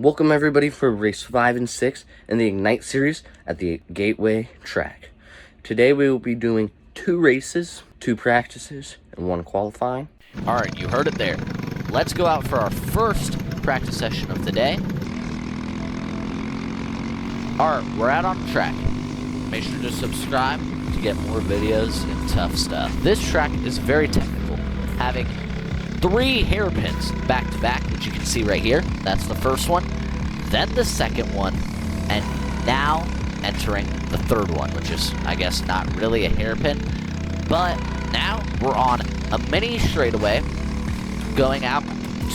Welcome everybody for race 5 and 6 in the Ignite series at the Gateway track. Today we will be doing 2 races, 2 practices, and 1 qualifying. Alright, you heard it there. Let's go out for our first practice session of the day. Alright, we're out on the track. Make sure to subscribe to get more videos and tough stuff. This track is very technical, having 3 hairpins back to back, which you can see right here. That's the first one, then the second one, and now entering the third one, which is, I guess, not really a hairpin. But now we're on a mini straightaway going out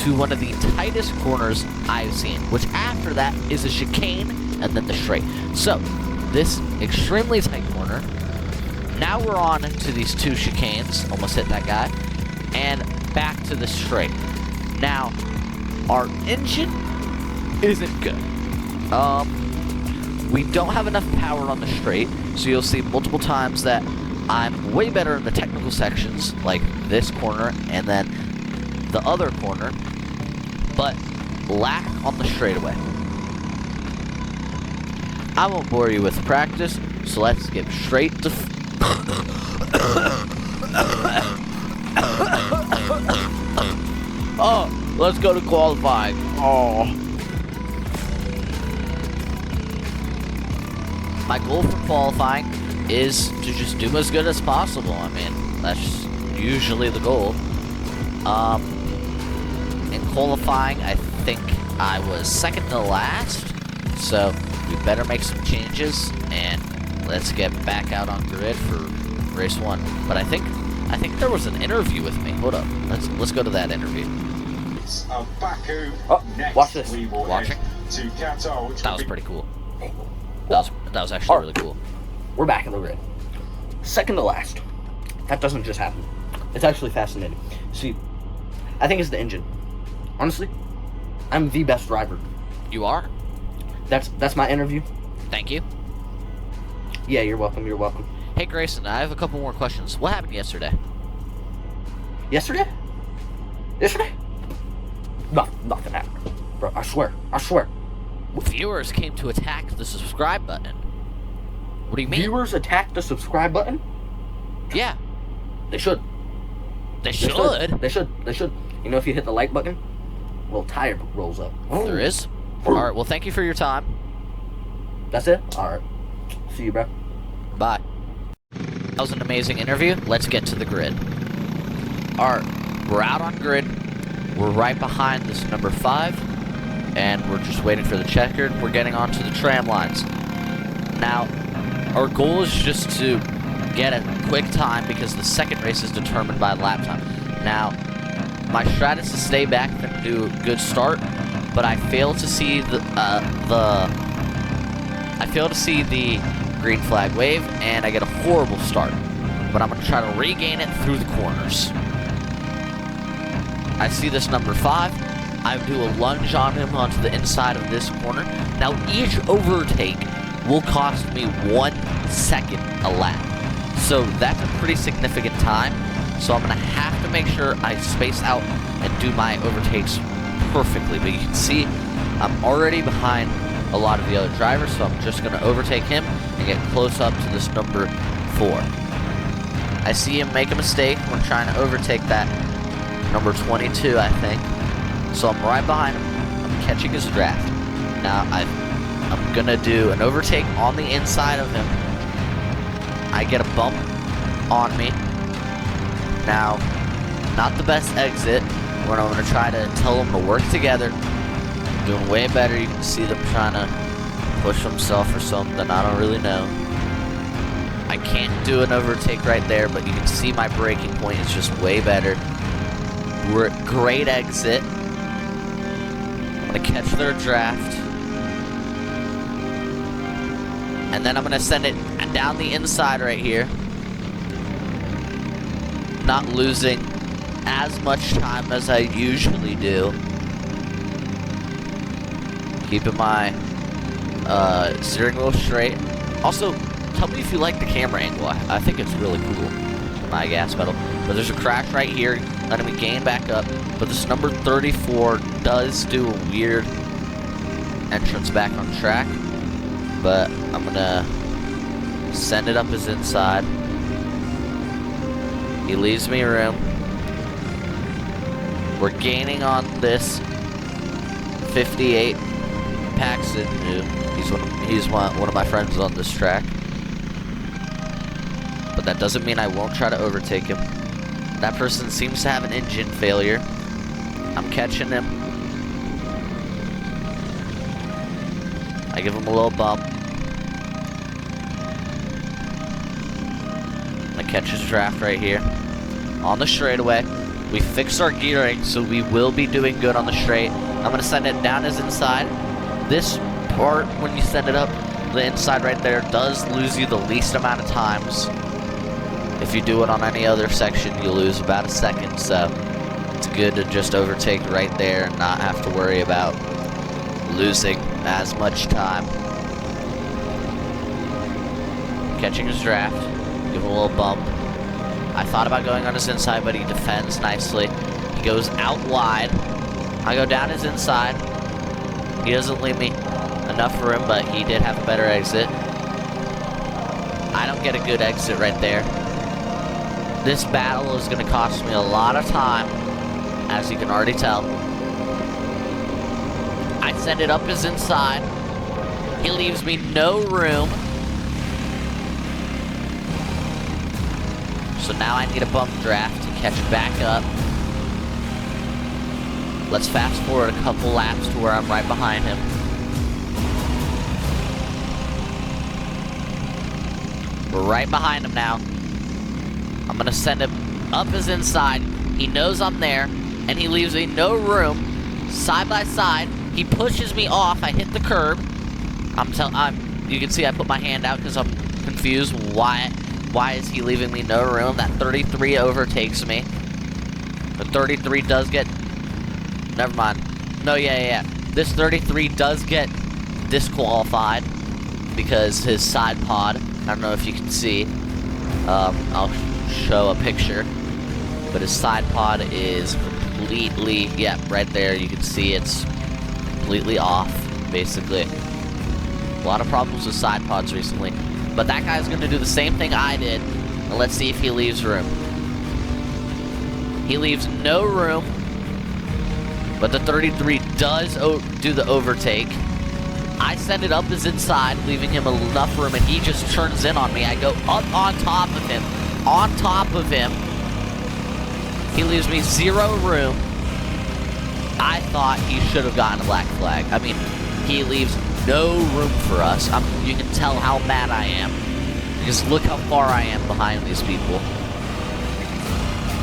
to one of the tightest corners I've seen, which after that is a chicane and then the straight. So this extremely tight corner. Now we're on to these 2 chicanes, almost hit that guy, and back to the straight. Now, our engine isn't good. We don't have enough power on the straight, so you'll see multiple times that I'm way better in the technical sections, like this corner and then the other corner, but lack on the straightaway. I won't bore you with practice, so let's get straight to oh, let's go to qualifying. Oh. My goal for qualifying is to just do as good as possible. I mean, that's usually the goal. In qualifying, I think I was second to last, so we better make some changes and let's get back out on grid for race 1. But I think there was an interview with me. Hold up. Let's go to that interview. Oh, watch this. Watching? That was pretty cool. That was actually really cool. We're back in the grid. Second to last. That doesn't just happen. It's actually fascinating. See, I think it's the engine. Honestly, I'm the best driver. You are? That's my interview. Thank you. Yeah, you're welcome. You're welcome. Hey Grayson, I have a couple more questions. What happened yesterday? Yesterday? Nothing happened. Bro, I swear. Viewers came to attack the subscribe button. What do you mean? Viewers attacked the subscribe button? Yeah. They should. They should? You know, if you hit the like button, a little tire rolls up. There is? Alright, well thank you for your time. That's it? Alright. See you, bro. Bye. That was an amazing interview. Let's get to the grid. Alright, we're out on grid. We're right behind this number 5, and we're just waiting for the checkered. We're getting onto the tram lines. Now, our goal is just to get a quick time because the second race is determined by lap time. Now, my strat is to stay back and do a good start, but I fail to see the green flag wave, and I get a horrible start. But I'm gonna try to regain it through the corners. I see this number 5. I do a lunge on him onto the inside of this corner. Now each overtake will cost me 1 second a lap. So that's a pretty significant time. So I'm gonna have to make sure I space out and do my overtakes perfectly. But you can see I'm already behind a lot of the other drivers, so I'm just gonna overtake him and get close up to this number 4. I see him make a mistake when trying to overtake that number 22, I think. So I'm right behind him. I'm catching his draft. Now I'm gonna do an overtake on the inside of him. I get a bump on me. Now, not the best exit when I'm gonna try to tell them to work together. Doing way better. You can see them trying to push himself or something. I don't really know. I can't do an overtake right there, but you can see my braking point is just way better. We're at great exit. I'm gonna catch their draft. And then I'm gonna send it down the inside right here. Not losing as much time as I usually do. Keeping my steering wheel straight. Also, tell me if you like the camera angle. I think it's really cool. My gas pedal. But there's a crash right here. Letting me gain back up. But this number 34 does do a weird entrance back on track, but I'm gonna send it up his inside. He leaves me room. We're gaining on this 58 Paxton, who he's one of my friends on this track. But that doesn't mean I won't try to overtake him. That person seems to have an engine failure. I'm catching him. I give him a little bump. I catch his draft right here. On the straightaway. We fixed our gearing, so we will be doing good on the straight. I'm going to send it down his inside. This part, when you send it up, the inside right there does lose you the least amount of times. If you do it on any other section, you lose about a second, so it's good to just overtake right there and not have to worry about losing as much time. Catching his draft, give him a little bump. I thought about going on his inside, but he defends nicely. He goes out wide. I go down his inside. He doesn't leave me enough room, but he did have a better exit. I don't get a good exit right there. This battle is going to cost me a lot of time, as you can already tell. I send it up his inside. He leaves me no room. So now I need a bump draft to catch back up. Let's fast forward a couple laps to where I'm right behind him. We're right behind him now. I'm gonna send him up his inside. He knows I'm there, and he leaves me no room. Side by side, he pushes me off. I hit the curb. You can see I put my hand out because I'm confused. Why is he leaving me no room? That 33 overtakes me. The 33 does get... Never mind. No, yeah. This 33 does get disqualified because his side pod, I don't know if you can see, I'll show a picture, but his side pod is completely, yeah, right there. You can see it's completely off, basically. A lot of problems with side pods recently. But that guy's going to do the same thing I did. And let's see if he leaves room. He leaves no room. But the 33 does do the overtake. I send it up his inside, leaving him enough room, and he just turns in on me. I go up on top of him. On top of him. He leaves me zero room. I thought he should have gotten a black flag. I mean, he leaves no room for us. You can tell how mad I am. Because look how far I am behind these people.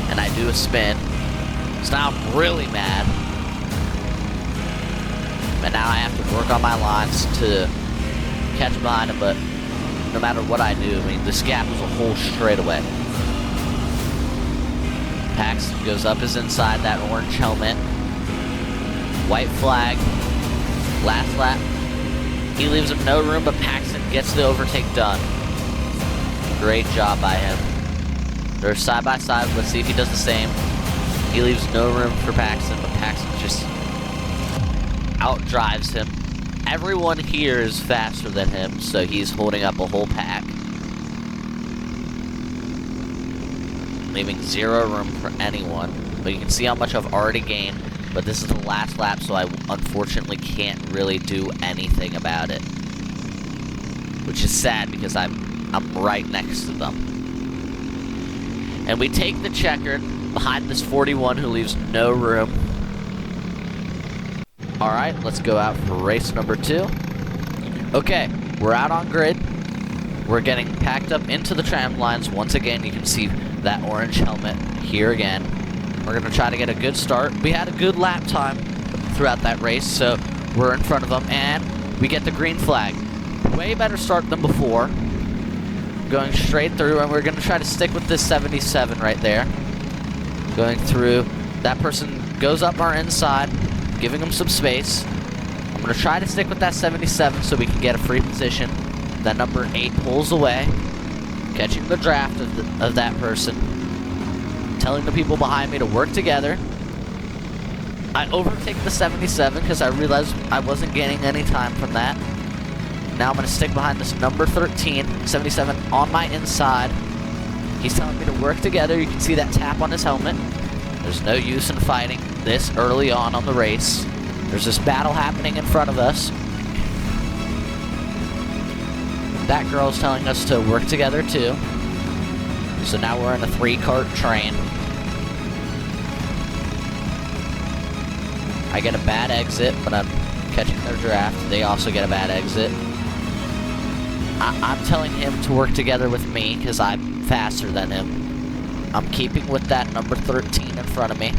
And I do a spin. So now I'm really mad. And now I have to work on my lines to catch behind him, but no matter what I do, I mean, this gap is a whole straightaway. Paxton goes up his inside, that orange helmet. White flag. Last lap. He leaves him no room, but Paxton gets the overtake done. Great job by him. They're side by side. Let's see if he does the same. He leaves no room for Paxton, but Paxton just outdrives him. Everyone here is faster than him, so he's holding up a whole pack. Leaving zero room for anyone. But you can see how much I've already gained. But this is the last lap, so I unfortunately can't really do anything about it. Which is sad because I'm right next to them. And we take the checkered behind this 41 who leaves no room. Alright, let's go out for race number 2. Okay, we're out on grid. We're getting packed up into the tram lines. Once again, you can see that orange helmet here again. We're going to try to get a good start. We had a good lap time throughout that race, so we're in front of them, and we get the green flag. Way better start than before. Going straight through, and we're going to try to stick with this 77 right there. Going through. That person goes up our inside, giving him some space. I'm going to try to stick with that 77 so we can get a free position. That number 8 pulls away, catching the draft of that person. Telling the people behind me to work together. I overtake the 77 because I realized I wasn't gaining any time from that. Now I'm going to stick behind this number 13, 77 on my inside. He's telling me to work together. You can see that tap on his helmet. There's no use in fighting this early on the race. There's this battle happening in front of us. That girl's telling us to work together too. So now we're in a 3-cart train. I get a bad exit, but I'm catching their draft. They also get a bad exit. I'm telling him to work together with me because I'm faster than him. I'm keeping with that number 13 in front of me.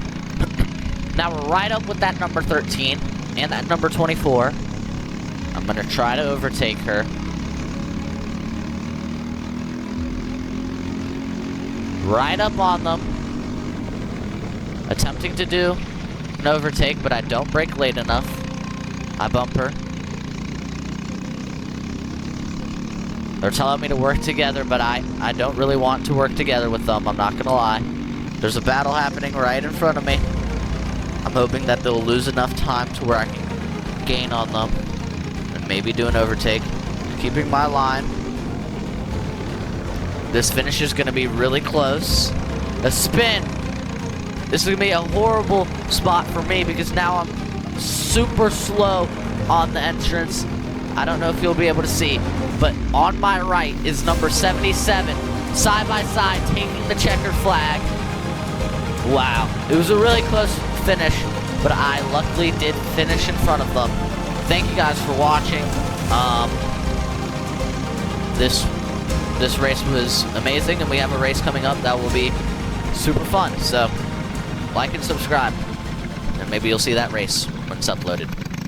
Now we're right up with that number 13 and that number 24. I'm going to try to overtake her. Right up on them. Attempting to do an overtake, but I don't brake late enough. I bump her. They're telling me to work together, but I don't really want to work together with them, I'm not gonna lie. There's a battle happening right in front of me. I'm hoping that they'll lose enough time to where I can gain on them and maybe do an overtake. Keeping my line. This finish is gonna be really close. A spin. This is gonna be a horrible spot for me because now I'm super slow on the entrance. I don't know if you'll be able to see, but on my right is number 77, side by side, taking the checkered flag. Wow, it was a really close finish, but I luckily did finish in front of them. Thank you guys for watching. This race was amazing, and we have a race coming up that will be super fun. So, like and subscribe, and maybe you'll see that race when it's uploaded.